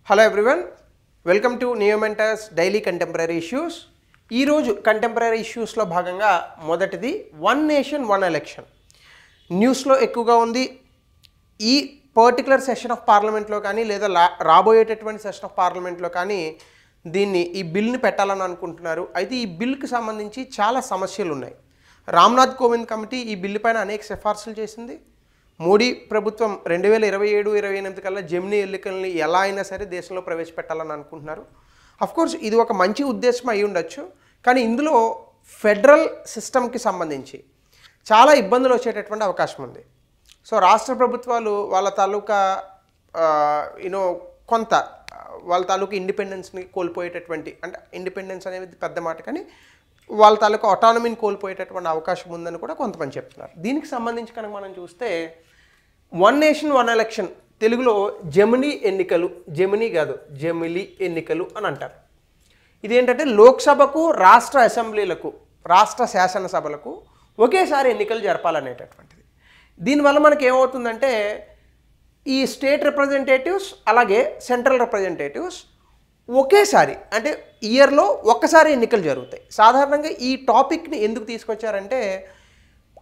Hello everyone, welcome to నియోమెంటస్ daily contemporary issues. ఈరోజు contemporary ఇష్యూస్లో భాగంగా మొదటిది వన్ నేషన్ వన్ ఎలక్షన్ న్యూస్లో ఎక్కువగా ఉంది. ఈ పర్టికులర్ సెషన్ ఆఫ్ పార్లమెంట్లో కానీ లేదా రాబోయేటటువంటి సెషన్ ఆఫ్ పార్లమెంట్లో కానీ ఈ బిల్ని పెట్టాలని అనుకుంటున్నారు. అయితే ఈ బిల్కి సంబంధించి చాలా సమస్యలు ఉన్నాయి. రామ్నాథ్ కోవింద్ కమిటీ ఈ బిల్లు పైన అనేక సిఫార్సులు చేసింది. మోడీ ప్రభుత్వం 2027-28 కల్లా జెమినీ ఎన్నికల్ని ఎలా అయినా సరే దేశంలో ప్రవేశపెట్టాలని అనుకుంటున్నారు. అఫ్కోర్స్ ఇది ఒక మంచి ఉద్దేశం అయి ఉండొచ్చు, కానీ ఇందులో ఫెడరల్ సిస్టమ్కి సంబంధించి చాలా ఇబ్బందులు వచ్చేటటువంటి అవకాశం ఉంది. సో రాష్ట్ర ప్రభుత్వాలు వాళ్ళ తాలూకా కొంత వాళ్ళ తాలూకా ఇండిపెండెన్స్ని కోల్పోయేటటువంటి, అంటే ఇండిపెండెన్స్ అనేది పెద్ద మాట, కానీ వాళ్ళ తాలూకా ఆటానమీని కోల్పోయేటటువంటి అవకాశం ఉందని కూడా కొంతమంది చెప్తున్నారు. దీనికి సంబంధించి కనుక మనం చూస్తే వన్ నేషన్ వన్ ఎలక్షన్, తెలుగులో జెమినీ ఎన్నికలు, జెమినీ కాదు జెమిలీ ఎన్నికలు అని అంటారు. ఇదేంటంటే లోక్సభకు, రాష్ట్ర అసెంబ్లీలకు, రాష్ట్ర శాసనసభలకు ఒకేసారి ఎన్నికలు జరపాలనేటటువంటిది. దీనివల్ల మనకి ఏమవుతుందంటే ఈ స్టేట్ రిప్రజెంటేటివ్స్ అలాగే సెంట్రల్ రిప్రజెంటేటివ్స్ ఒకేసారి, అంటే ఇయర్లో ఒక్కసారి ఎన్నికలు జరుగుతాయి. సాధారణంగా ఈ టాపిక్ని ఎందుకు తీసుకొచ్చారంటే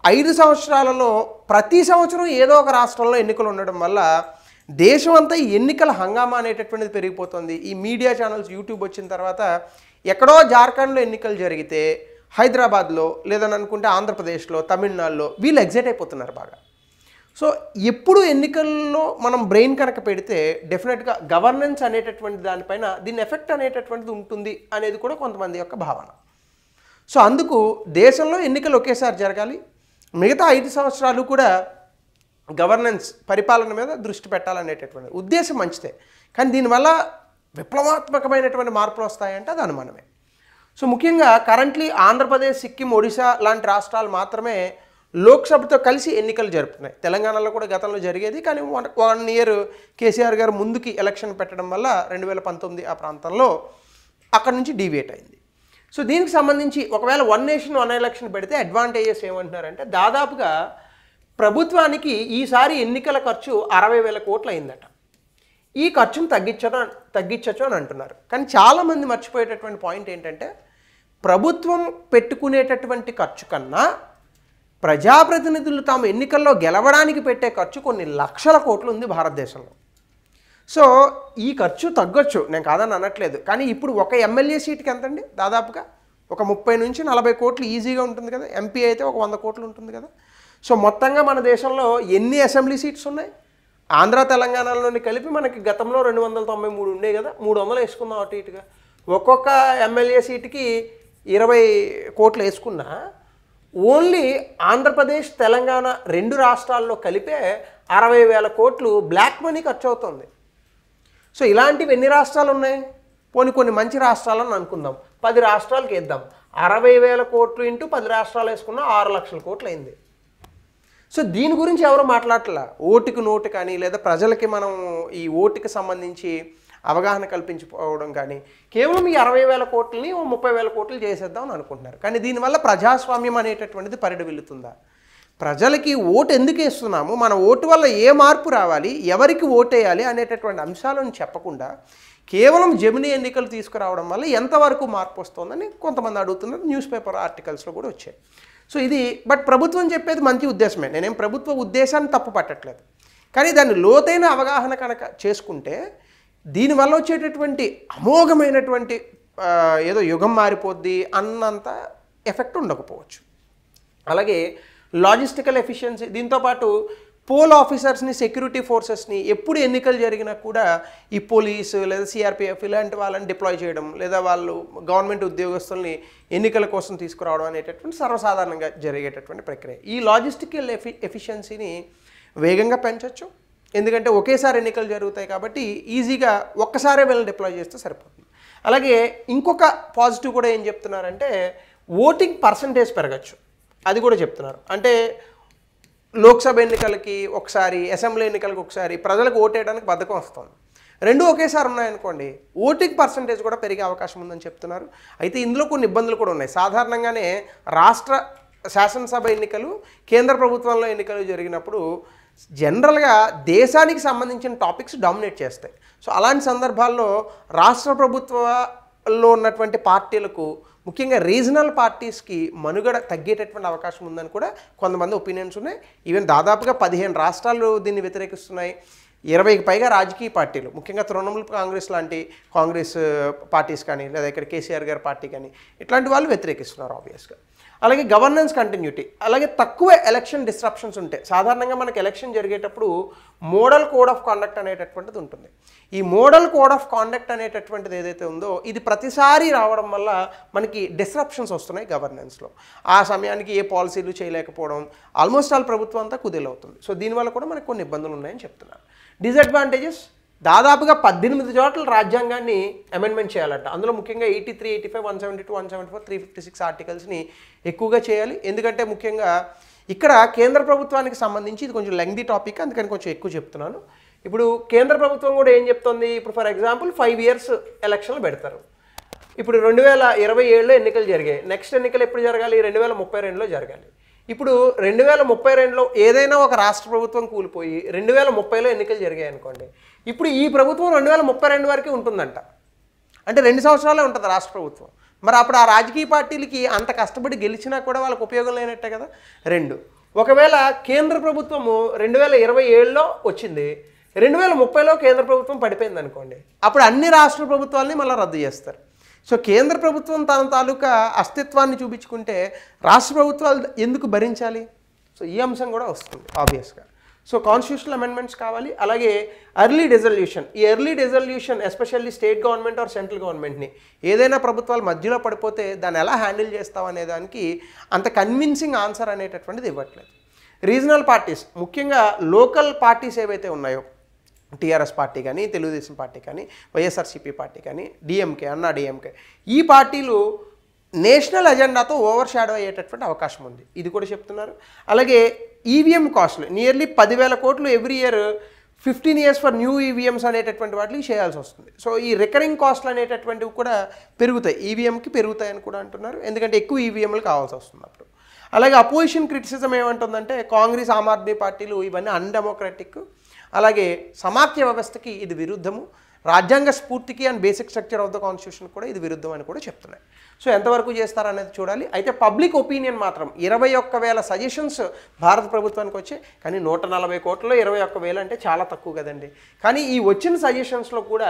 5 సంవత్సరాలలో ప్రతి సంవత్సరం ఏదో ఒక రాష్ట్రంలో ఎన్నికలు ఉండడం వల్ల దేశం అంతా ఈ ఎన్నికల హంగామా అనేటటువంటిది పెరిగిపోతుంది. ఈ మీడియా ఛానల్స్, యూట్యూబ్ వచ్చిన తర్వాత ఎక్కడో జార్ఖండ్లో ఎన్నికలు జరిగితే హైదరాబాద్లో లేదని అనుకుంటే ఆంధ్రప్రదేశ్లో, తమిళనాడులో వీళ్ళు ఎగ్జైట్ అయిపోతున్నారు బాగా. సో ఎప్పుడు ఎన్నికల్లో మనం బ్రెయిన్ కనుక పెడితే డెఫినెట్గా గవర్నెన్స్ అనేటటువంటి దానిపైన దీని ఎఫెక్ట్ అనేటటువంటిది ఉంటుంది అనేది కూడా కొంతమంది యొక్క భావన. సో అందుకు దేశంలో ఎన్నికలు ఒకేసారి జరగాలి, మిగతా 5 సంవత్సరాలు కూడా గవర్నెన్స్, పరిపాలన మీద దృష్టి పెట్టాలనేటటువంటి ఉద్దేశం మంచిదే, కానీ దీనివల్ల విప్లవాత్మకమైనటువంటి మార్పులు వస్తాయంటే అది అనుమానమే. సో ముఖ్యంగా కరెంట్లీ ఆంధ్రప్రదేశ్, సిక్కిం, ఒడిశా లాంటి రాష్ట్రాలు మాత్రమే లోక్సభతో కలిసి ఎన్నికలు జరుపుతున్నాయి. తెలంగాణలో కూడా గతంలో జరిగేది, కానీ 1 ఇయర్ కేసీఆర్ గారు ముందుకి ఎలక్షన్ పెట్టడం వల్ల 2019 ఆ ప్రాంతంలో అక్కడి నుంచి డీవియేట్ అయింది. సో దీనికి సంబంధించి ఒకవేళ వన్ నేషన్ వన్ ఎలక్షన్ పెడితే అడ్వాంటేజెస్ ఏమంటున్నారంటే దాదాపుగా ప్రభుత్వానికి ఈసారి ఎన్నికల ఖర్చు 60,000 కోట్లు అయిందట. ఈ ఖర్చును తగ్గించచ్చు అని అంటున్నారు. కానీ చాలామంది మర్చిపోయేటటువంటి పాయింట్ ఏంటంటే ప్రభుత్వం పెట్టుకునేటటువంటి ఖర్చు కన్నా ప్రజాప్రతినిధులు తాము ఎన్నికల్లో గెలవడానికి పెట్టే ఖర్చు కొన్ని లక్షల కోట్లు ఉంది భారతదేశంలో. సో ఈ ఖర్చు తగ్గొచ్చు, నేను కాదని అనట్లేదు, కానీ ఇప్పుడు ఒక ఎమ్మెల్యే సీట్కి ఎంతండి? దాదాపుగా ఒక 30 నుంచి 40 కోట్లు ఈజీగా ఉంటుంది కదా. ఎంపీ అయితే ఒక 100 కోట్లు ఉంటుంది కదా. సో మొత్తంగా మన దేశంలో ఎన్ని అసెంబ్లీ సీట్స్ ఉన్నాయి? ఆంధ్ర తెలంగాణలోని కలిపి మనకి గతంలో 293 ఉండే కదా, 300 వేసుకుందాం అటు ఇటుగా. ఒక్కొక్క ఎమ్మెల్యే సీటుకి 20 కోట్లు వేసుకున్నా ఓన్లీ ఆంధ్రప్రదేశ్, తెలంగాణ 2 రాష్ట్రాల్లో కలిపే 60,000 కోట్లు బ్లాక్ మనీ ఖర్చు అవుతుంది. సో ఇలాంటివి ఎన్ని రాష్ట్రాలు ఉన్నాయి? కొన్ని మంచి రాష్ట్రాలని అనుకుందాం, 10 రాష్ట్రాలకి వేద్దాం. 60,000 కోట్లు ఇంటూ 10 రాష్ట్రాలు వేసుకున్నా 6 లక్షల కోట్లు అయింది. సో దీని గురించి ఎవరు మాట్లాడట్లా. ఓటుకు నోటు కానీ లేదా ప్రజలకి మనం ఈ ఓటుకి సంబంధించి అవగాహన కల్పించుకోవడం కానీ, కేవలం ఈ 60,000 కోట్లని 30,000 కోట్లు చేసేద్దాం అని అనుకుంటున్నారు. కానీ దీనివల్ల ప్రజాస్వామ్యం అనేటటువంటిది పరిడవిల్లుతుందా? ప్రజలకి ఓటు ఎందుకు వేస్తున్నాము, మన ఓటు వల్ల ఏ మార్పు రావాలి, ఎవరికి ఓటేయాలి అనేటటువంటి అంశాలను చెప్పకుండా కేవలం జెమినీ ఎన్నికలు తీసుకురావడం వల్ల ఎంతవరకు మార్పు వస్తుందని కొంతమంది అడుగుతున్నారు. న్యూస్ పేపర్ ఆర్టికల్స్లో కూడా వచ్చాయి. సో ఇది బట్ ప్రభుత్వం చెప్పేది మంచి ఉద్దేశమే, నేనేం ప్రభుత్వ ఉద్దేశాన్ని తప్పు పట్టట్లేదు, కానీ దాన్ని లోతైన అవగాహన కనుక చేసుకుంటే దీనివల్ల వచ్చేటటువంటి అమోఘమైనటువంటి ఏదో యుగం మారిపోద్ది అన్నంత ఎఫెక్ట్ ఉండకపోవచ్చు. అలాగే లాజిస్టికల్ ఎఫిషియన్సీ, దీంతోపాటు పోల్ ఆఫీసర్స్ని, సెక్యూరిటీ ఫోర్సెస్ని ఎప్పుడు ఎన్నికలు జరిగినా కూడా ఈ పోలీసు లేదా సిఆర్పిఎఫ్ ఇలాంటి వాళ్ళని డిప్లాయ్ చేయడం, లేదా వాళ్ళు గవర్నమెంట్ ఉద్యోగస్తుల్ని ఎన్నికల కోసం తీసుకురావడం అనేటటువంటి సర్వసాధారణంగా జరిగేటటువంటి ప్రక్రియ. ఈ లాజిస్టికల్ ఎఫిషియన్సీని వేగంగా పెంచవచ్చు, ఎందుకంటే ఒకేసారి ఎన్నికలు జరుగుతాయి కాబట్టి ఈజీగా ఒక్కసారే వీళ్ళని డిప్లాయ్ చేస్తే సరిపోతుంది. అలాగే ఇంకొక పాజిటివ్ కూడా ఏం చెప్తున్నారంటే ఓటింగ్ పర్సంటేజ్ పెరగచ్చు, అది కూడా చెప్తున్నారు. అంటే లోక్సభ ఎన్నికలకి ఒకసారి, అసెంబ్లీ ఎన్నికలకు ఒకసారి ప్రజలకు ఓటేయడానికి బద్ధకం వస్తుంది. 2 ఒకేసారి ఉన్నాయనుకోండి, ఓటింగ్ పర్సంటేజ్ కూడా పెరిగే అవకాశం ఉందని చెప్తున్నారు. అయితే ఇందులో కొన్ని ఇబ్బందులు కూడా ఉన్నాయి. సాధారణంగానే రాష్ట్ర శాసనసభ ఎన్నికలు, కేంద్ర ప్రభుత్వంలో ఎన్నికలు జరిగినప్పుడు జనరల్గా దేశానికి సంబంధించిన టాపిక్స్ డామినేట్ చేస్తాయి. సో అలాంటి సందర్భాల్లో రాష్ట్ర ప్రభుత్వాల్లో ఉన్నటువంటి పార్టీలకు, ముఖ్యంగా రీజనల్ పార్టీస్కి మనుగడ తగ్గేటటువంటి అవకాశం ఉందని కూడా కొంతమంది ఒపీనియన్స్ ఉన్నాయి. ఈవెన్ దాదాపుగా 15 రాష్ట్రాలు దీన్ని వ్యతిరేకిస్తున్నాయి. 20కి పైగా రాజకీయ పార్టీలు, ముఖ్యంగా తృణమూల్ కాంగ్రెస్ లాంటి కాంగ్రెస్ పార్టీస్ కానీ, లేదా ఇక్కడ కేసీఆర్ గారి పార్టీ కానీ, ఇట్లాంటి వాళ్ళు వ్యతిరేకిస్తున్నారు ఆబ్వియస్గా. అలాగే గవర్నెన్స్ కంటిన్యూటీ, అలాగే తక్కువ ఎలక్షన్ డిస్ట్రప్షన్స్ ఉంటాయి. సాధారణంగా మనకి ఎలక్షన్ జరిగేటప్పుడు మోడల్ కోడ్ ఆఫ్ కాండక్ట్ అనేటటువంటిది ఉంటుంది. ఈ మోడల్ కోడ్ ఆఫ్ కాండక్ట్ అనేటటువంటిది ఏదైతే ఉందో ఇది ప్రతిసారి రావడం వల్ల మనకి డిస్ట్రప్షన్స్ వస్తున్నాయి గవర్నెన్స్లో. ఆ సమయానికి ఏ పాలసీలు చేయలేకపోవడం, ఆల్మోస్ట్ ఆల్ ప్రభుత్వం అంతా కుదేలవుతుంది. సో దీనివల్ల కూడా మనకు కొన్ని ఇబ్బందులు ఉన్నాయని చెప్తున్నారు. డిసడ్వాంటేజెస్, దాదాపుగా 18 చోట్ల రాజ్యాంగాన్ని అమెండ్మెంట్ చేయాలంట. అందులో ముఖ్యంగా 83, 85, 172, 174, 356 ఆర్టికల్స్ని ఎక్కువగా చేయాలి. ఎందుకంటే ముఖ్యంగా ఇక్కడ కేంద్ర ప్రభుత్వానికి సంబంధించి ఇది కొంచెం లెంగ్దీ టాపిక్, అందుకని కొంచెం ఎక్కువ చెప్తున్నాను. ఇప్పుడు కేంద్ర ప్రభుత్వం కూడా ఏం చెప్తుంది, ఇప్పుడు ఫర్ ఎగ్జాంపుల్ 5 years ఎలక్షన్లు పెడతారు. ఇప్పుడు 2027లో ఎన్నికలు జరిగాయి. నెక్స్ట్ ఎన్నికలు ఎప్పుడు జరగాలి, 2032లో జరగాలి. ఇప్పుడు 2032లో ఏదైనా ఒక రాష్ట్ర ప్రభుత్వం కూలిపోయి 2030లో ఎన్నికలు జరిగాయి అనుకోండి, ఇప్పుడు ఈ ప్రభుత్వం 2032 వరకు ఉంటుందంట. అంటే 2 సంవత్సరాలే ఉంటుంది రాష్ట్ర ప్రభుత్వం. మరి అప్పుడు ఆ రాజకీయ పార్టీలకి అంత కష్టపడి గెలిచినా కూడా వాళ్ళకి ఉపయోగం లేనట్టే కదా. 2, ఒకవేళ కేంద్ర ప్రభుత్వము 2027లో వచ్చింది, 2030లో కేంద్ర ప్రభుత్వం పడిపోయింది అనుకోండి, అప్పుడు అన్ని రాష్ట్ర ప్రభుత్వాలని మళ్ళీ రద్దు చేస్తారు. సో కేంద్ర ప్రభుత్వం తన తాలూకా అస్తిత్వాన్ని చూపించుకుంటే రాష్ట్ర ప్రభుత్వాలు ఎందుకు భరించాలి? సో ఈ అంశం కూడా వస్తుంది ఆబ్వియస్గా. సో కాన్స్టిట్యూషనల్ అమెండ్మెంట్స్ కావాలి. అలాగే ఎర్లీ డిజల్యూషన్, ఈ early dissolution especially state government or central గవర్నమెంట్ని ఏదైనా ప్రభుత్వాలు మధ్యలో పడిపోతే దాన్ని ఎలా హ్యాండిల్ చేస్తాం అనే దానికి అంత కన్విన్సింగ్ ఆన్సర్ అనేటటువంటిది ఇవ్వట్లేదు. రీజనల్ పార్టీస్, ముఖ్యంగా లోకల్ పార్టీస్ ఏవైతే ఉన్నాయో, టీఆర్ఎస్ పార్టీ కానీ, తెలుగుదేశం పార్టీ కానీ, వైఎస్ఆర్సీపీ పార్టీ కానీ, డిఎంకే, అన్నా డిఎంకే, ఈ పార్టీలు నేషనల్ ఎజెండాతో ఓవర్ షాడో అయ్యేటటువంటి అవకాశం ఉంది. ఇది కూడా చెప్తున్నారు. అలాగే ఈవీఎం కాస్ట్లు నియర్లీ 10,000 కోట్లు every year 15 years for new EVMs అనేటటువంటి వాటికి చేయాల్సి వస్తుంది. సో ఈ రికరింగ్ కాస్ట్లు అనేటటువంటివి కూడా పెరుగుతాయి, ఈవీఎంకి పెరుగుతాయని కూడా అంటున్నారు. ఎందుకంటే ఎక్కువ ఈవీఎంలు కావాల్సి వస్తుంది అప్పుడు. అలాగే అపోజిషన్ క్రిటిసిజం ఏమంటుందంటే కాంగ్రెస్, ఆమ్ ఆద్మీ పార్టీలు ఇవన్నీ అన్డెమోక్రటిక్, అలాగే సమాఖ్య వ్యవస్థకి ఇది విరుద్ధము, రాజ్యాంగ స్ఫూర్తికి and basic structure of the constitution కూడా ఇది విరుద్ధం అని కూడా చెప్తున్నాయి. సో ఎంతవరకు చేస్తారనేది చూడాలి. అయితే పబ్లిక్ ఒపీనియన్ మాత్రం 21,000 సజెషన్స్ భారత ప్రభుత్వానికి వచ్చాయి, కానీ 140 కోట్లలో 21,000 అంటే చాలా తక్కువ కదండి. కానీ ఈ వచ్చిన సజెషన్స్లో కూడా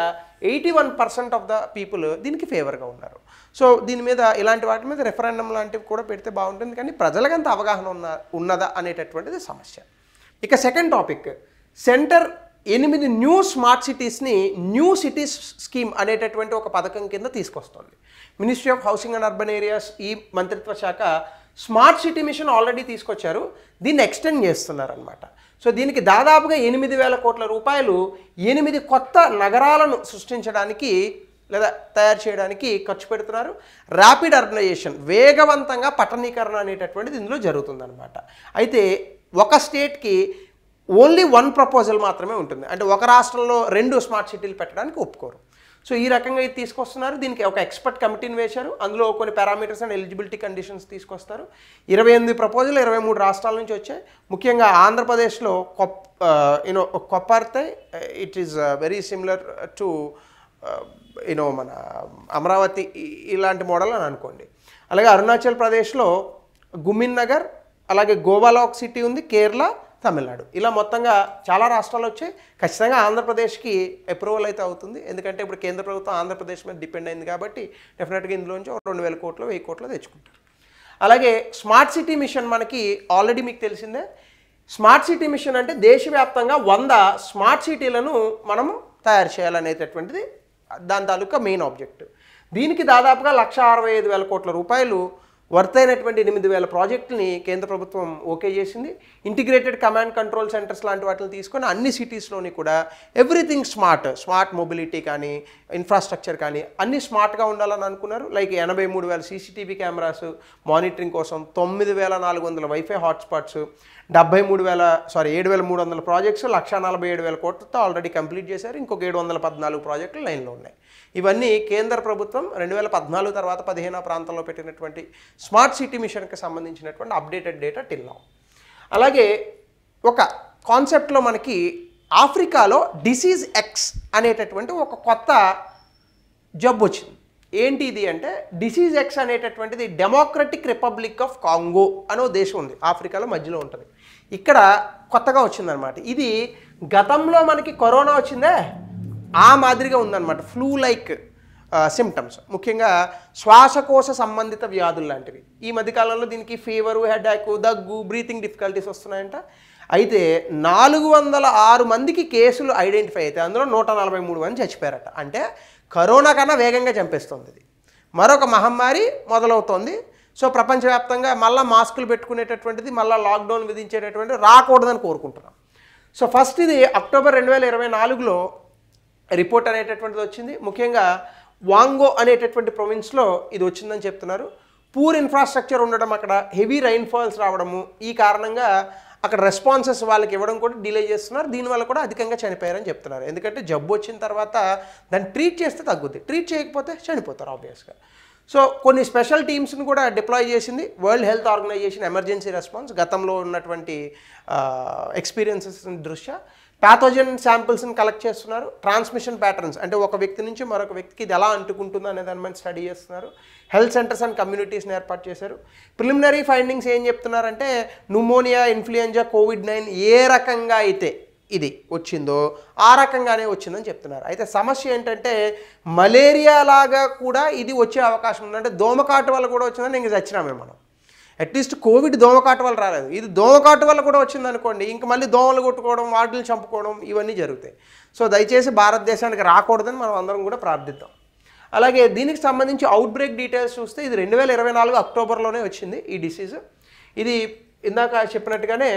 81% ఆఫ్ ద పీపుల్ దీనికి ఫేవర్గా ఉన్నారు. సో దీని మీద ఇలాంటి వాటి మీద రెఫరెండం లాంటివి కూడా పెడితే బాగుంటుంది, కానీ ప్రజలకంత అవగాహన ఉన్నదా అనేటటువంటిది సమస్య. ఇక second topic, centre 8 new smart సిటీస్ని న్యూ సిటీస్ స్కీమ్ అనేటటువంటి ఒక పథకం కింద తీసుకొస్తుంది. Ministry of housing and urban areas, ఈ మంత్రిత్వ శాఖ స్మార్ట్ సిటీ మిషన్ ఆల్రెడీ తీసుకొచ్చారు, దీన్ని ఎక్స్టెండ్ చేస్తున్నారనమాట. సో దీనికి దాదాపుగా 8,000 కోట్ల రూపాయలు 8 కొత్త నగరాలను సృష్టించడానికి లేదా తయారు చేయడానికి ఖర్చు పెడుతున్నారు. ర్యాపిడ్ అర్బనైజేషన్, వేగవంతంగా పట్టణీకరణ అనేటటువంటిది ఇందులో జరుగుతుందన్నమాట. అయితే ఒక స్టేట్కి ఓన్లీ 1 ప్రపోజల్ మాత్రమే ఉంటుంది. అంటే ఒక రాష్ట్రంలో 2 స్మార్ట్ సిటీలు పెట్టడానికి ఒప్పుకోరు. సో ఈ రకంగా ఇది తీసుకొస్తున్నారు. దీనికి ఒక ఎక్స్పర్ట్ కమిటీని వేశారు, అందులో కొన్ని పారామీటర్స్ అండ్ ఎలిజిబిలిటీ కండిషన్స్ తీసుకొస్తారు. 28 ప్రపోజల్ 23 రాష్ట్రాల నుంచి వచ్చాయి. ముఖ్యంగా ఆంధ్రప్రదేశ్లో కొప్పర్తే, it is very similar to మన అమరావతి ఇలాంటి మోడల్ అని అనుకోండి. అలాగే అరుణాచల్ ప్రదేశ్లో గుమిన్ నగర్, అలాగే గోవాలో ఒక సిటీ ఉంది, కేరళ, తమిళనాడు, ఇలా మొత్తంగా చాలా రాష్ట్రాలు వచ్చాయి. ఖచ్చితంగా ఆంధ్రప్రదేశ్కి అప్రూవల్ అయితే అవుతుంది, ఎందుకంటే ఇప్పుడు కేంద్ర ప్రభుత్వం ఆంధ్రప్రదేశ్ మీద డిపెండ్ అయింది కాబట్టి డెఫినెట్గా ఇందులోంచి 2,000 కోట్లు 1,000 కోట్లు తెచ్చుకుంటారు. అలాగే స్మార్ట్ సిటీ మిషన్ మనకి ఆల్రెడీ మీకు తెలిసిందే. స్మార్ట్ సిటీ మిషన్ అంటే దేశవ్యాప్తంగా 100 స్మార్ట్ సిటీలను మనము తయారు చేయాలనేటటువంటిది దాని తాలూకా మెయిన్ ఆబ్జెక్టివ్. దీనికి దాదాపుగా 1,65,000 కోట్ల రూపాయలు వర్తైనటువంటి 8,000 ప్రాజెక్టుని కేంద్ర ప్రభుత్వం ఓకే చేసింది. ఇంటిగ్రేటెడ్ కమాండ్ కంట్రోల్ సెంటర్స్ లాంటి వాటిని తీసుకొని అన్ని సిటీస్లోని కూడా ఎవ్రీథింగ్ స్మార్ట్ మొబిలిటీ కానీ, ఇన్ఫ్రాస్ట్రక్చర్ కానీ అన్నీ స్మార్ట్గా ఉండాలని అనుకున్నారు. లైక్ 83,000 సీసీటీవీ కెమెరాస్ మానిటరింగ్ కోసం, 9,400 వైఫై హాట్స్పాట్స్, 7,300 ప్రాజెక్ట్స్, 1,47,000 కోట్లతో ఆల్రెడీ కంప్లీట్ చేశారు. ఇంకొక 714 ప్రాజెక్టులు లైన్లో ఉన్నాయి. ఇవన్నీ కేంద్ర ప్రభుత్వం 2014 తర్వాత 15 ప్రాంతంలో పెట్టినటువంటి స్మార్ట్ సిటీ మిషన్కి సంబంధించినటువంటి అప్డేటెడ్ డేటా టిల్ నౌ. అలాగే ఒక కాన్సెప్ట్లో మనకి ఆఫ్రికాలో డిసీజ్ ఎక్స్ అనేటటువంటి ఒక కొత్త జబ్బు వచ్చింది. ఏంటి ఇది అంటే డిసీజ్ ఎక్స్ అనేటటువంటిది డెమోక్రటిక్ రిపబ్లిక్ ఆఫ్ కాంగో అనో దేశం ఉంది, ఆఫ్రికాలో మధ్యలో ఉంటుంది. ఇక్కడ కొత్తగా వచ్చిందనమాట. ఇది గతంలో మనకి కరోనా వచ్చిందే ఆ మాదిరిగా ఉందన్నమాట. ఫ్లూ లైక్ సిమ్టమ్స్, ముఖ్యంగా శ్వాసకోశ సంబంధిత వ్యాధులు లాంటివి. ఈ మధ్యకాలంలో దీనికి ఫీవరు, హెడేక్, దగ్గు, బ్రీతింగ్ డిఫికల్టీస్ వస్తున్నాయంట. అయితే 406 మందికి కేసులు ఐడెంటిఫై అయితే అందులో 143 మంది చచ్చిపోయారట. అంటే కరోనా కన్నా వేగంగా చంపేస్తుంది ఇది. మరొక మహమ్మారి మొదలవుతోంది. సో ప్రపంచవ్యాప్తంగా మళ్ళీ మాస్కులు పెట్టుకునేటటువంటిది, మళ్ళీ లాక్డౌన్ విధించేటటువంటిది రాకూడదని కోరుకుంటున్నాం. సో ఫస్ట్ ఇది అక్టోబర్ 2024లో రిపోర్ట్ అనేటటువంటిది వచ్చింది. ముఖ్యంగా వాంగో అనేటటువంటి ప్రొవిన్స్లో ఇది వచ్చిందని చెప్తున్నారు. పూర్ ఇన్ఫ్రాస్ట్రక్చర్ ఉండడం, అక్కడ హెవీ రైన్ఫాల్స్ రావడము, ఈ కారణంగా అక్కడ రెస్పాన్సెస్ వాళ్ళకి ఇవ్వడం కూడా డిలే చేస్తున్నారు. దీనివల్ల కూడా అధికంగా చనిపోయారని చెప్తున్నారు. ఎందుకంటే జబ్బు వచ్చిన తర్వాత దాన్ని ట్రీట్ చేస్తే తగ్గుద్ది, ట్రీట్ చేయకపోతే చనిపోతారు ఆబ్వియస్గా. సో కొన్ని స్పెషల్ టీమ్స్ని కూడా డిప్లాయ్ చేసింది World health Organization emergency response, గతంలో ఉన్నటువంటి ఎక్స్పీరియన్సెస్ దృష్ట్యా. ప్యాథోజన్ శాంపిల్స్ని కలెక్ట్ చేస్తున్నారు. ట్రాన్స్మిషన్ ప్యాటర్న్స్ అంటే ఒక వ్యక్తి నుంచి మరొక వ్యక్తికి ఇది ఎలా అంటుకుంటుందో అనే దాని మీద స్టడీ చేస్తున్నారు. హెల్త్ సెంటర్స్ అండ్ కమ్యూనిటీస్ని ఏర్పాటు చేశారు. ప్రిలిమినరీ ఫైండింగ్స్ ఏం చెప్తున్నారంటే న్యూమోనియా, ఇన్ఫ్లుయెంజా, కోవిడ్-19 ఏ రకంగా అయితే ఇది వచ్చిందో ఆ రకంగానే వచ్చిందని చెప్తున్నారు. అయితే సమస్య ఏంటంటే మలేరియా లాగా కూడా ఇది వచ్చే అవకాశం ఉంది. అంటే దోమకాటు వల్ల కూడా వచ్చిందని ఇంక చచ్చినామే మనం. అట్లీస్ట్ కోవిడ్ దోమకాటు వల్ల రాలేదు, ఇది దోమకాటు వల్ల కూడా వచ్చిందనుకోండి, ఇంక మళ్ళీ దోమలు కొట్టుకోవడం, వాటిని చంపుకోవడం ఇవన్నీ జరుగుతాయి. సో దయచేసి భారతదేశానికి రాకూడదని మనం అందరం కూడా ప్రార్థిద్దాం. అలాగే దీనికి సంబంధించి అవుట్బ్రేక్ డీటెయిల్స్ చూస్తే ఇది 2024 అక్టోబర్లోనే వచ్చింది ఈ డిసీజ్. ఇది ఇందాక చెప్పినట్టుగానే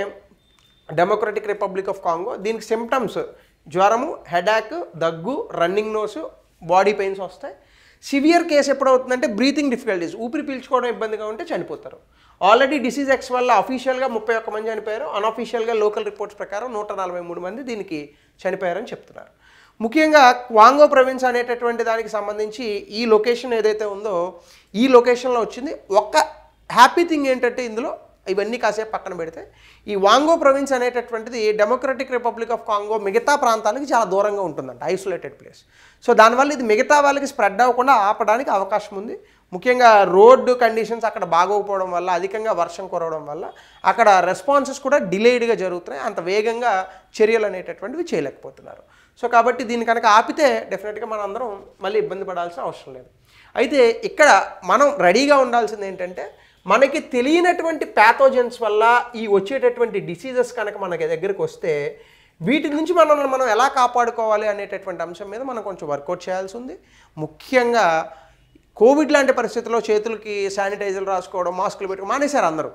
డెమోక్రటిక్ రిపబ్లిక్ ఆఫ్ కాంగో. దీనికి సిమ్టమ్స్ జ్వరము, హెడేక్, దగ్గు, రన్నింగ్ నోసు, బాడీ పెయిన్స్ వస్తాయి. సివియర్ కేసు ఎప్పుడవుతుందంటే బ్రీతింగ్ డిఫికల్టీస్, ఊపిరి పీల్చుకోవడం ఇబ్బందిగా ఉంటే చనిపోతారు. ఆల్రెడీ డిసీజ్ ఎక్స్ వల్ల అఫీషియల్గా 31 మంది చనిపోయారు. అన్అఫీషియల్గా లోకల్ రిపోర్ట్స్ ప్రకారం 143 మంది దీనికి చనిపోయారని చెప్తున్నారు. ముఖ్యంగా క్వాంగో ప్రొవిన్స్ అనేటటువంటి దానికి సంబంధించి ఈ లొకేషన్ ఏదైతే ఉందో ఈ లొకేషన్లో వచ్చింది. ఒక్క హ్యాపీ థింగ్ ఏంటంటే ఇందులో ఇవన్నీ కాసేపు పక్కన పెడితే ఈ వాంగో ప్రొవిన్స్ అనేటటువంటిది డెమోక్రటిక్ రిపబ్లిక్ ఆఫ్ కాంగో మిగతా ప్రాంతాలకి చాలా దూరంగా ఉంటుందంట, ఐసోలేటెడ్ ప్లేస్. సో దానివల్ల ఇది మిగతా వాళ్ళకి స్ప్రెడ్ అవ్వకుండా ఆపడానికి అవకాశం ఉంది. ముఖ్యంగా రోడ్డు కండిషన్స్ అక్కడ బాగోకపోవడం వల్ల, అధికంగా వర్షం కురవడం వల్ల అక్కడ రెస్పాన్సెస్ కూడా డిలేడ్గా జరుగుతున్నాయి. అంత వేగంగా చర్యలు అనేటటువంటివి చేయలేకపోతున్నారు. సో కాబట్టి దీన్ని కనుక ఆపితే డెఫినెట్గా మనం అందరం మళ్ళీ ఇబ్బంది పడాల్సిన అవసరం లేదు. అయితే ఇక్కడ మనం రెడీగా ఉండాల్సింది ఏంటంటే మనకి తెలియనటువంటి ప్యాథోజన్స్ వల్ల ఈ వచ్చేటటువంటి డిసీజెస్ కనుక మనకి దగ్గరికి వస్తే వీటి నుంచి మనల్ని మనం ఎలా కాపాడుకోవాలి అనేటటువంటి అంశం మీద మనం కొంచెం వర్కౌట్ చేయాల్సి ఉంది. ముఖ్యంగా కోవిడ్ లాంటి పరిస్థితుల్లో చేతులకి శానిటైజర్లు రాసుకోవడం, మాస్కులు పెట్టుకోవడం మానేశారు అందరూ.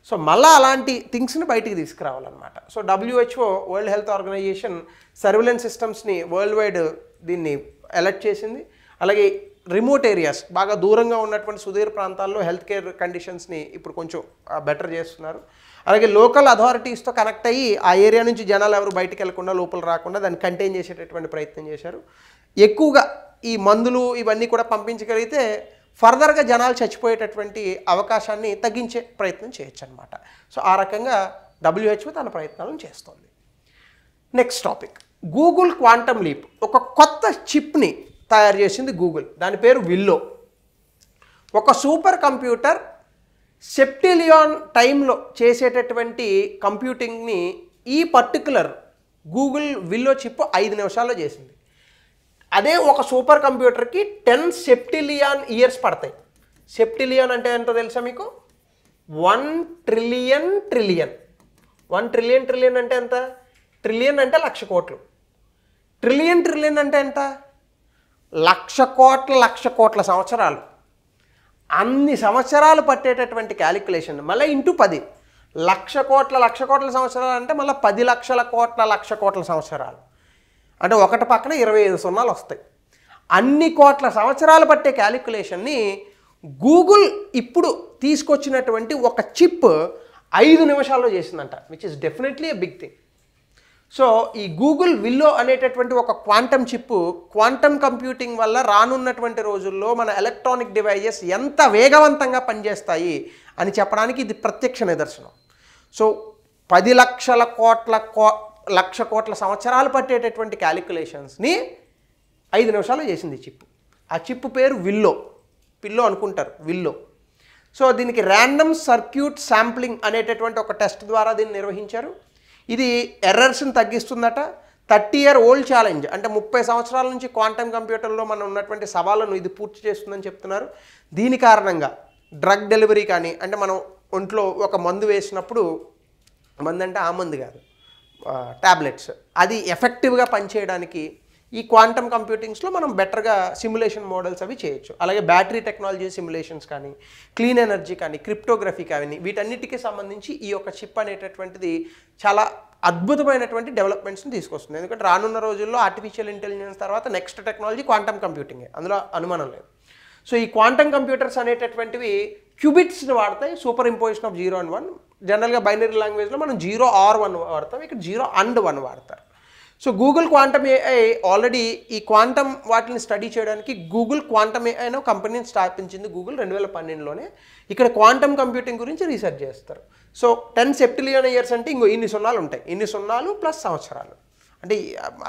సో మళ్ళీ అలాంటి థింగ్స్ని బయటికి తీసుకురావాలన్నమాట. So WHO world health organization surveillance సిస్టమ్స్ని వరల్డ్ వైడ్ దీన్ని అలర్ట్ చేసింది. అలాగే రిమోట్ ఏరియాస్, బాగా దూరంగా ఉన్నటువంటి సుదూర ప్రాంతాల్లో హెల్త్ కేర్ కండిషన్స్ని ఇప్పుడు కొంచెం బెటర్ చేస్తున్నారు. అలాగే లోకల్ అథారిటీస్తో కనెక్ట్ అయ్యి ఆ ఏరియా నుంచి జనాలు ఎవరు బయటికి వెళ్లకుండా, లోపల రాకుండా దాన్ని కంటైన్ చేసేటటువంటి ప్రయత్నం చేశారు. ఎక్కువగా ఈ మందులు ఇవన్నీ కూడా పంపించగలిగితే ఫర్దర్గా జనాలు చచ్చిపోయేటటువంటి అవకాశాన్ని తగ్గించే ప్రయత్నం చేయొచ్చు అనమాట. సో ఆ రకంగా WHO తన ప్రయత్నాలను చేస్తోంది. Next topic, Google quantum leap. ఒక కొత్త చిప్ని తయారు చేసింది గూగుల్, దాని పేరు విల్లో. ఒక సూపర్ కంప్యూటర్ సెప్టిలియాన్ టైంలో చేసేటటువంటి కంప్యూటింగ్ని ఈ పర్టికులర్ గూగుల్ విల్లో చిప్ 5 నిమిషాల్లో చేసింది. అదే ఒక సూపర్ కంప్యూటర్కి 10 సెప్టిలియాన్ ఇయర్స్ పడతాయి. సెప్టిలియాన్ అంటే ఎంతో తెలుసా మీకు? 1 ట్రిలియన్ ట్రిలియన్. 1 ట్రిలియన్ ట్రిలియన్ అంటే ఎంత? ట్రిలియన్ అంటే 1,00,000 కోట్లు. ట్రిలియన్ ట్రిలియన్ అంటే ఎంత? 1,00,000 కోట్ల సంవత్సరాలు. అన్ని సంవత్సరాలు పట్టేటటువంటి క్యాలిక్యులేషన్ మళ్ళీ ఇంటూ 10. 1,00,000 కోట్ల సంవత్సరాలు అంటే మళ్ళీ 10,00,000 కోట్ల 1,00,000 కోట్ల సంవత్సరాలు. అంటే ఒకటి పక్కన 25 సున్నాలు వస్తాయి. అన్ని కోట్ల సంవత్సరాలు పట్టే క్యాలిక్యులేషన్ని గూగుల్ ఇప్పుడు తీసుకొచ్చినటువంటి ఒక చిప్ 5 నిమిషాల్లో చేసిందంట, which is definitely a big thing. So ఈ గూగుల్ విల్లో అనేటటువంటి ఒక క్వాంటమ్ చిప్ క్వాంటమ్ కంప్యూటింగ్ వల్ల రానున్నటువంటి రోజుల్లో మన ఎలక్ట్రానిక్ డివైజెస్ ఎంత వేగవంతంగా పనిచేస్తాయి అని చెప్పడానికి ఇది ప్రత్యక్ష నిదర్శనం. సో 10 లక్షల కోట్ల సంవత్సరాలు పట్టేటటువంటి క్యాలిక్యులేషన్స్ని 5 నిమిషాల్లో చేసింది చిప్. ఆ చిప్ పేరు పిల్లో అనుకుంటారు, విల్లో. సో దీనికి ర్యాండమ్ సర్క్యూట్ శాంప్లింగ్ అనేటటువంటి ఒక టెస్ట్ ద్వారా దీన్ని నిర్వహించారు. ఇది ఎర్రర్స్ని తగ్గిస్తుందట. 30-year ఓల్డ్ ఛాలెంజ్, అంటే 30 సంవత్సరాల నుంచి క్వాంటమ్ కంప్యూటర్లో మనం ఉన్నటువంటి సవాళ్ళను ఇది పూర్తి చేస్తుందని చెప్తున్నారు. దీని కారణంగా డ్రగ్ డెలివరీ కానీ, అంటే మనం ఒంట్లో ఒక మందు వేసినప్పుడు, మందు అంటే ఆ మందు కాదు, ట్యాబ్లెట్స్, అది ఎఫెక్టివ్గా పనిచేయడానికి ఈ క్వాంటమ్ కంప్యూటింగ్స్లో మనం బెటర్గా సిమ్యులేషన్ మోడల్స్ అవి చేయొచ్చు. అలాగే బ్యాటరీ టెక్నాలజీ సిమ్యులేషన్స్ కానీ, క్లీన్ ఎనర్జీ కానీ, క్రిప్టోగ్రఫీ కానీ, వీటన్నిటికీ సంబంధించి ఈ యొక్క చిప్ అనేటటువంటిది చాలా అద్భుతమైనటువంటి డెవలప్మెంట్స్ని తీసుకొస్తుంది. ఎందుకంటే రానున్న రోజుల్లో ఆర్టిఫిషియల్ ఇంటెలిజెన్స్ తర్వాత నెక్స్ట్ టెక్నాలజీ క్వాంటమ్ కంప్యూటింగే, అందులో అనుమానం లేదు. సో ఈ క్వాంటమ్ కంప్యూటర్స్ అనేటటువంటివి క్యూబిట్స్ని వాడతాయి, సూపర్ ఇంపోజిషన్ ఆఫ్ 0 and 1. జనరల్గా బైనరీ లాంగ్వేజ్లో మనం 0 or 1 వాడతాం, ఇక్కడ 0 and 1 వాడతారు. So Google quantum AI already ఈ క్వాంటమ్ వాటిని స్టడీ చేయడానికి గూగుల్ క్వాంటమ్ ఏఐ అనే కంపెనీని స్థాపించింది గూగుల్ 2012లోనే. ఇక్కడ క్వాంటమ్ కంప్యూటింగ్ గురించి రీసెర్చ్ చేస్తారు. సో 10 septillion years అంటే ఇంకో ఇన్ని సున్నాలు ఉంటాయి, ఇన్ని సున్నాలు ప్లస్ సంవత్సరాలు, అంటే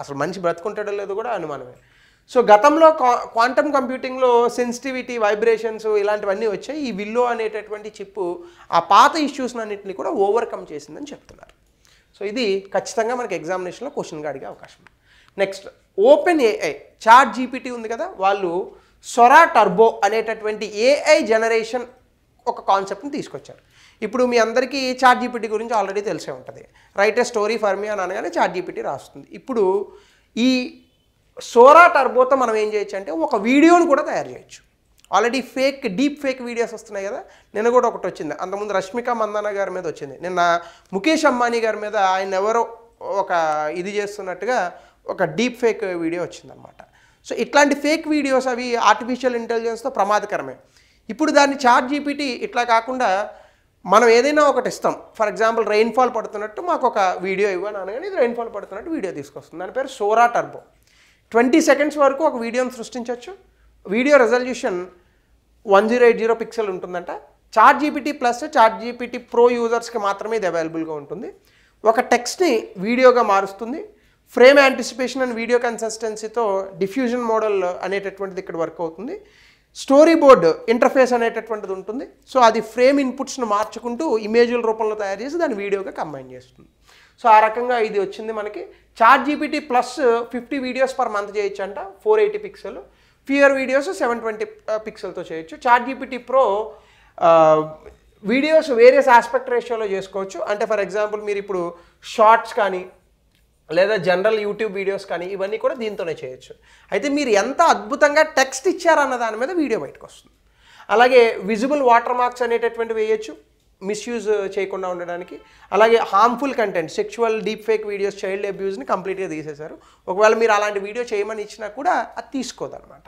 అసలు మనిషి బ్రతుకుంటాడో లేదో కూడా అనుమానమే. సో గతంలో క్వాంటమ్ కంప్యూటింగ్లో సెన్సిటివిటీ, వైబ్రేషన్స్ ఇలాంటివన్నీ వచ్చాయి. ఈ విల్లో అనేటటువంటి చిప్పు ఆ పాత ఇష్యూస్ అన్నింటినీ కూడా ఓవర్కమ్ చేసిందని చెప్తున్నారు. సో ఇది ఖచ్చితంగా మనకి ఎగ్జామినేషన్లో క్వశ్చన్గా అడిగే అవకాశం ఉంది. Next, open AI, chat GPT ఉంది కదా, వాళ్ళు సొరా టర్బో అనేటటువంటి ఏఐ జనరేషన్ ఒక కాన్సెప్ట్ని తీసుకొచ్చారు. ఇప్పుడు మీ అందరికీ చాట్ జీపీటీ గురించి ఆల్రెడీ తెలిసే ఉంటుంది. Right A story for me అని అనగానే చాట్ జీపీటీ రాస్తుంది. ఇప్పుడు ఈ సోరా టర్బోతో మనం ఏం చేయొచ్చు అంటే ఒక వీడియోని కూడా తయారు చేయొచ్చు. ఆల్రెడీ డీప్ ఫేక్ వీడియోస్ వస్తున్నాయి కదా, నిన్న కూడా ఒకటి వచ్చింది. అంతకుముందు రష్మిక మందాన గారి మీద వచ్చింది, నిన్న ముఖేష్ అంబానీ గారి మీద ఆయన ఎవరో ఒక ఇది చేస్తున్నట్టుగా ఒక డీప్ ఫేక్ వీడియో వచ్చిందనమాట. సో ఇట్లాంటి ఫేక్ వీడియోస్ అవి ఆర్టిఫిషియల్ ఇంటెలిజెన్స్తో ప్రమాదకరమే. ఇప్పుడు దాన్ని చాట్ జీపీటీ ఇట్లా కాకుండా మనం ఏదైనా ఒకటి ఇస్తాం, ఫర్ ఎగ్జాంపుల్ రెయిన్ఫాల్ పడుతున్నట్టు మాకు ఒక వీడియో ఇవ్వని అనగానే ఇది రెయిన్ఫాల్ పడుతున్నట్టు వీడియో తీసుకొస్తుంది. దాని పేరు సోరా టర్బో. 20 seconds వరకు ఒక వీడియోని సృష్టించవచ్చు. వీడియో రెజల్యూషన్ 1080 పిక్సెల్ ఉంటుందంట. Chat GPT plus chat GPT pro యూజర్స్కి మాత్రమే ఇది అవైలబుల్గా ఉంటుంది. ఒక టెక్స్ట్ని వీడియోగా మారుస్తుంది. ఫ్రేమ్ యాంటిసిపేషన్ అండ్ వీడియో కన్సిస్టెన్సీతో డిఫ్యూజన్ మోడల్ అనేటటువంటిది ఇక్కడ వర్క్ అవుతుంది. స్టోరీ బోర్డ్ ఇంటర్ఫేస్ అనేటటువంటిది ఉంటుంది. సో అది ఫ్రేమ్ ఇన్పుట్స్ను మార్చుకుంటూ ఇమేజ్ల రూపంలో తయారు చేసి దాన్ని వీడియోగా కంబైన్ చేస్తుంది. సో ఆ రకంగా ఇది వచ్చింది మనకి. Chat GPT plus 50 videos per month చేయొచ్చు అంట, 480 పిక్సెల్. ఫియర్ వీడియోస్ 720 పిక్సెల్తో చేయొచ్చు. Chat GPT pro videos various aspect రేషియోలో చేసుకోవచ్చు. అంటే ఫర్ ఎగ్జాంపుల్ మీరు ఇప్పుడు షార్ట్స్ కానీ లేదా జనరల్ యూట్యూబ్ వీడియోస్ కానీ ఇవన్నీ కూడా దీంతోనే చేయొచ్చు. అయితే మీరు ఎంత అద్భుతంగా టెక్స్ట్ ఇచ్చారన్న దాని మీద వీడియో బయటకు వస్తుంది. అలాగే విజిబుల్ వాటర్ మార్క్స్ అనేటటువంటివి వేయచ్చు మిస్యూజ్ చేయకుండా ఉండడానికి. అలాగే harmful content, sexual, deep fake videos, child అబ్యూస్ని కంప్లీట్గా తీసేశారు. ఒకవేళ మీరు అలాంటి వీడియో చేయమని ఇచ్చినా కూడా అది తీసుకోదన్నమాట.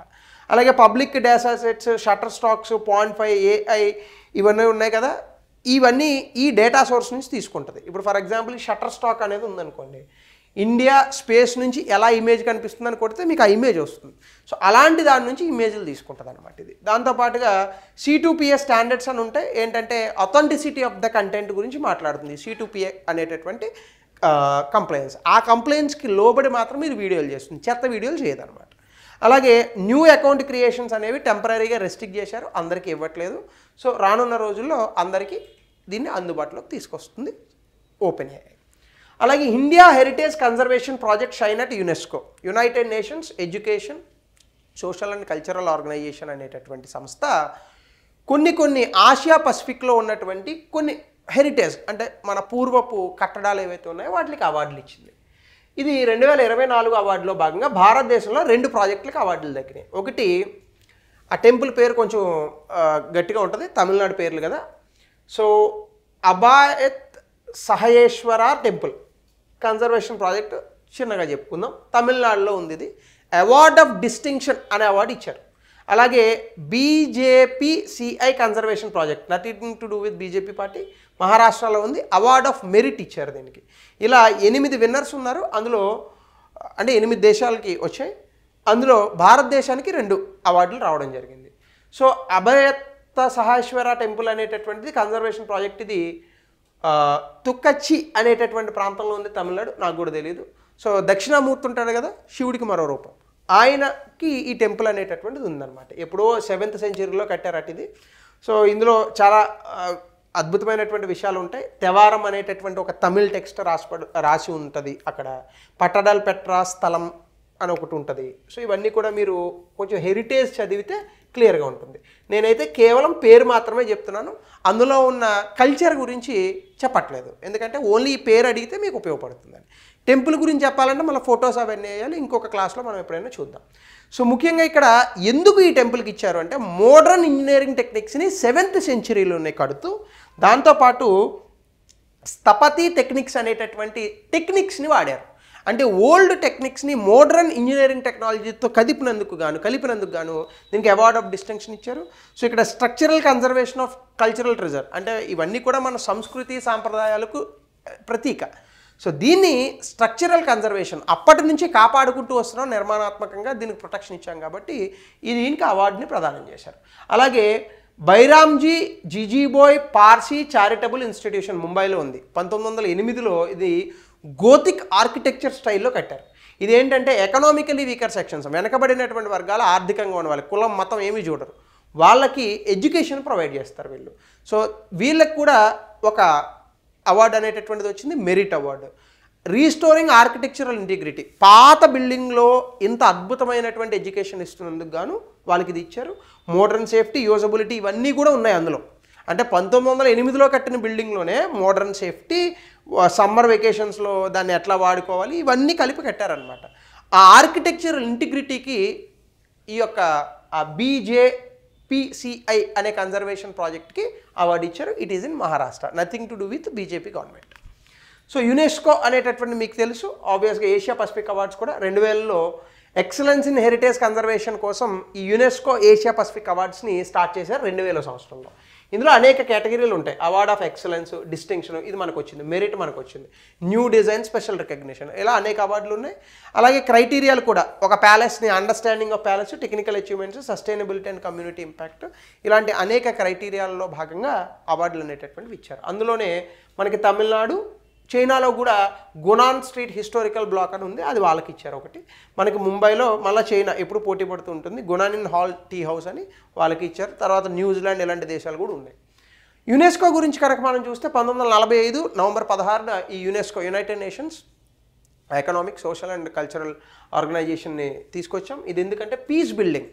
అలాగే public data sets, shutter stocks, .5 AI ఇవన్నీ ఉన్నాయి కదా, ఇవన్నీ ఈ డేటా సోర్స్ నుంచి తీసుకుంటుంది. ఇప్పుడు ఫర్ ఎగ్జాంపుల్ షట్టర్ స్టాక్ అనేది ఉందనుకోండి, ఇండియా స్పేస్ నుంచి ఎలా ఇమేజ్ కనిపిస్తుందని కొడితే మీకు ఆ ఇమేజ్ వస్తుంది. సో అలాంటి దాని నుంచి ఇమేజ్లు తీసుకుంటుంది అనమాట ఇది. దాంతోపాటుగా C2PA స్టాండర్డ్స్ అని ఉంటాయి. ఏంటంటే అథెంటిసిటీ ఆఫ్ ద కంటెంట్ గురించి మాట్లాడుతుంది C2PA అనేటటువంటి కంప్లైన్స్. ఆ కంప్లైంట్స్కి లోబడి మాత్రం మీరు వీడియోలు చేస్తుంది, చెత్త వీడియోలు చేయదన్నమాట. అలాగే న్యూ అకౌంట్ క్రియేషన్స్ అనేవి టెంపరీగా రెస్ట్రిక్ట్ చేశారు, అందరికీ ఇవ్వట్లేదు. సో రానున్న రోజుల్లో అందరికీ దీన్ని అందుబాటులోకి తీసుకొస్తుంది ఓపెన్ ఏఐ. అలాగే India heritage conservation project shine at UNESCO, United Nations Education, Social and Cultural Organization అనేటటువంటి సంస్థ కొన్ని ఆసియా పసిఫిక్లో ఉన్నటువంటి కొన్ని హెరిటేజ్ అంటే మన పూర్వపు కట్టడాలు ఏవైతే ఉన్నాయో వాటికి అవార్డులు ఇచ్చింది. ఇది 2024 అవార్డులో భాగంగా భారతదేశంలో 2 ప్రాజెక్టులకు అవార్డులు దక్కినాయి. ఒకటి ఆ టెంపుల్ పేరు కొంచెం గట్టిగా ఉంటుంది, తమిళనాడు పేర్లు కదా. సో అబాయత్ సహయేశ్వర టెంపుల్ కన్జర్వేషన్ ప్రాజెక్ట్ చిన్నగా చెప్పుకుందాం, తమిళనాడులో ఉంది. ఇది అవార్డ్ ఆఫ్ డిస్టింక్షన్ అనే అవార్డు ఇచ్చారు. అలాగే BJPCI conservation project, nothing to do with BJP party, మహారాష్ట్రలో ఉంది. అవార్డ్ ఆఫ్ మెరిట్ ఇచ్చారు దీనికి. ఇలా 8 విన్నర్స్ ఉన్నారు. అందులో అంటే 8 దేశాలకి వచ్చాయి. అందులో భారతదేశానికి 2 అవార్డులు రావడం జరిగింది. సో అభయత సహేశ్వర టెంపుల్ అనేటటువంటిది కన్జర్వేషన్ ప్రాజెక్ట్. ఇది తుక్కచ్చి అనేటటువంటి ప్రాంతంలో ఉంది తమిళనాడు, నాకు కూడా తెలియదు. సో దక్షిణామూర్తి ఉంటాడు కదా, శివుడికి మరో రూపం, ఆయనకి ఈ టెంపుల్ అనేటటువంటిది ఉందన్నమాట. ఎప్పుడో 7th centuryలో కట్టారట ఇది. సో ఇందులో చాలా అద్భుతమైనటువంటి విషయాలు ఉంటాయి. తెవారం అనేటటువంటి ఒక తమిళ్ టెక్స్ట్ రాసి ఉంటుంది అక్కడ. పట్టడల్ పెట్రా స్థలం అని ఒకటి ఉంటుంది. సో ఇవన్నీ కూడా మీరు కొంచెం హెరిటేజ్ చదివితే క్లియర్గా ఉంటుంది. నేనైతే కేవలం పేరు మాత్రమే చెప్తున్నాను, అందులో ఉన్న కల్చర్ గురించి చెప్పట్లేదు, ఎందుకంటే ఓన్లీ ఈ పేరు అడిగితే మీకు ఉపయోగపడుతుందని. టెంపుల్ గురించి చెప్పాలంటే మళ్ళీ ఫొటోస్ అవన్నీ వేయాలి, ఇంకొక క్లాస్లో మనం ఎప్పుడైనా చూద్దాం. సో ముఖ్యంగా ఇక్కడ ఎందుకు ఈ టెంపుల్కి ఇచ్చారు అంటే మోడర్న్ ఇంజనీరింగ్ టెక్నిక్స్ని 7th centuryలోనే కడుతూ దాంతోపాటు స్థపతి టెక్నిక్స్ అనేటటువంటి టెక్నిక్స్ని వాడారు. అంటే ఓల్డ్ టెక్నిక్స్ని మోడర్న్ ఇంజనీరింగ్ టెక్నాలజీతో కలిపినందుకు గాను దీనికి అవార్డ్ ఆఫ్ డిస్టింక్షన్ ఇచ్చారు. సో ఇక్కడ structural conservation of cultural treasure, అంటే ఇవన్నీ కూడా మన సంస్కృతి సాంప్రదాయాలకు ప్రతీక. సో దీన్ని స్ట్రక్చరల్ కన్జర్వేషన్ అప్పటి నుంచి కాపాడుకుంటూ వస్తున్నాం, నిర్మాణాత్మకంగా దీనికి ప్రొటెక్షన్ ఇచ్చాం కాబట్టి దీనికి అవార్డుని ప్రదానం చేశారు. అలాగే బైరామ్జీ జిజీబోయ్ పార్సీ చారిటబుల్ ఇన్స్టిట్యూషన్ ముంబైలో ఉంది. 1908లో ఇది గోతిక్ ఆర్కిటెక్చర్ స్టైల్లో కట్టారు. ఇదేంటంటే ఎకనామికలీ వీకర్ సెక్షన్స్, వెనకబడినటువంటి వర్గాలు, ఆర్థికంగా ఉన్న వాళ్ళకి, కులం మతం ఏమీ చూడరు, వాళ్ళకి ఎడ్యుకేషన్ ప్రొవైడ్ చేస్తారు వీళ్ళు. సో వీళ్ళకి కూడా ఒక అవార్డు అనేటటువంటిది వచ్చింది, merit award. Restoring architectural integrity, పాత బిల్డింగ్లో ఇంత అద్భుతమైనటువంటి ఎడ్యుకేషన్ ఇస్తున్నందుకు గాను వాళ్ళకి ఇది ఇచ్చారు. మోడర్న్ సేఫ్టీ, యూజబిలిటీ ఇవన్నీ కూడా ఉన్నాయి అందులో. అంటే 1908లో కట్టిన బిల్డింగ్లోనే మోడర్న్ సేఫ్టీ, సమ్మర్ వెకేషన్స్లో దాన్ని ఎట్లా వాడుకోవాలి, ఇవన్నీ కలిపి కట్టారనమాట. ఆ ఆర్కిటెక్చరల్ ఇంటిగ్రిటీకి ఈ యొక్క BJPCI అనే కన్జర్వేషన్ ప్రాజెక్ట్కి అవార్డు ఇచ్చారు. It is in Maharashtra, nothing to do with BJP government. So UNESCO అనేటటువంటి మీకు తెలుసు, ఆబ్వియస్గా ఏషియా పసిఫిక్ అవార్డ్స్ కూడా 2000లో ఎక్సలెన్స్ ఇన్ హెరిటేజ్ కన్జర్వేషన్ కోసం ఈ యునెస్కో ఏషియా పసిఫిక్ అవార్డ్స్ని స్టార్ట్ చేశారు 2000 సంవత్సరంలో. ఇందులో అనేక కేటగిరీలు ఉంటాయి. అవార్డ్ ఆఫ్ ఎక్సలెన్స్, డిస్టింక్షన్ ఇది మనకు వచ్చింది, మెరిట్ మనకు వచ్చింది, న్యూ డిజైన్, స్పెషల్ రికగ్నిషన్, ఇలా అనేక అవార్డులు ఉన్నాయి. అలాగే క్రైటీరియాలు కూడా, ఒక ప్యాలెస్ని understanding of palace, technical achievements, sustainability and community impact, ఇలాంటి అనేక క్రైటీరియాలలో భాగంగా అవార్డులు అనేటటువంటివి ఇచ్చారు. అందులోనే మనకి తమిళనాడు, చైనాలో కూడా గునాన్ స్ట్రీట్ హిస్టారికల్ బ్లాక్ అని ఉంది, అది వాళ్ళకి ఇచ్చారు ఒకటి. మనకి ముంబైలో మళ్ళీ చైనా ఎప్పుడు పోటీ పడుతూ ఉంటుంది, గునానిన్ హాల్ టీ హౌస్ అని వాళ్ళకి ఇచ్చారు. తర్వాత న్యూజిలాండ్ ఇలాంటి దేశాలు కూడా ఉన్నాయి. యునెస్కో గురించి కనుక మనం చూస్తే 1945 నవంబర్ 16న ఈ UNESCO, United Nations economic, social and cultural ఆర్గనైజేషన్ని తీసుకొచ్చాం. ఇది ఎందుకంటే పీస్ బిల్డింగ్,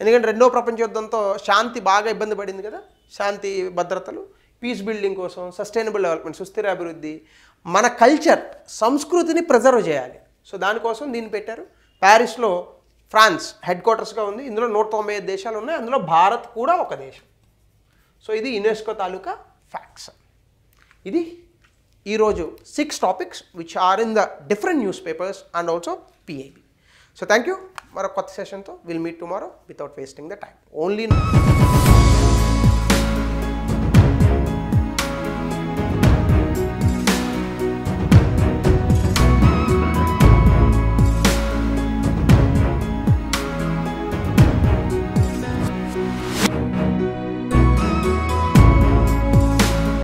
ఎందుకంటే 2వ ప్రపంచ యుద్ధంతో శాంతి బాగా ఇబ్బంది పడింది కదా, శాంతి భద్రతలు, పీస్ బిల్డింగ్ కోసం, సస్టైనబుల్ డెవలప్మెంట్, సుస్థిర అభివృద్ధి, మన కల్చర్ సంస్కృతిని ప్రిజర్వ్ చేయాలి. సో దానికోసం దీన్ని పెట్టారు. ప్యారిస్లో ఫ్రాన్స్ హెడ్ క్వార్టర్స్గా ఉంది. ఇందులో 195 దేశాలు ఉన్నాయి, అందులో భారత్ కూడా ఒక దేశం. సో ఇది యునెస్కో తాలూకా ఫ్యాక్ట్స్. ఇది ఈరోజు 6 topics which are in the different newspapers and also PIB. So thank you. మరొక కొత్త సెషన్తో will meet tomorrow without wasting the time. Only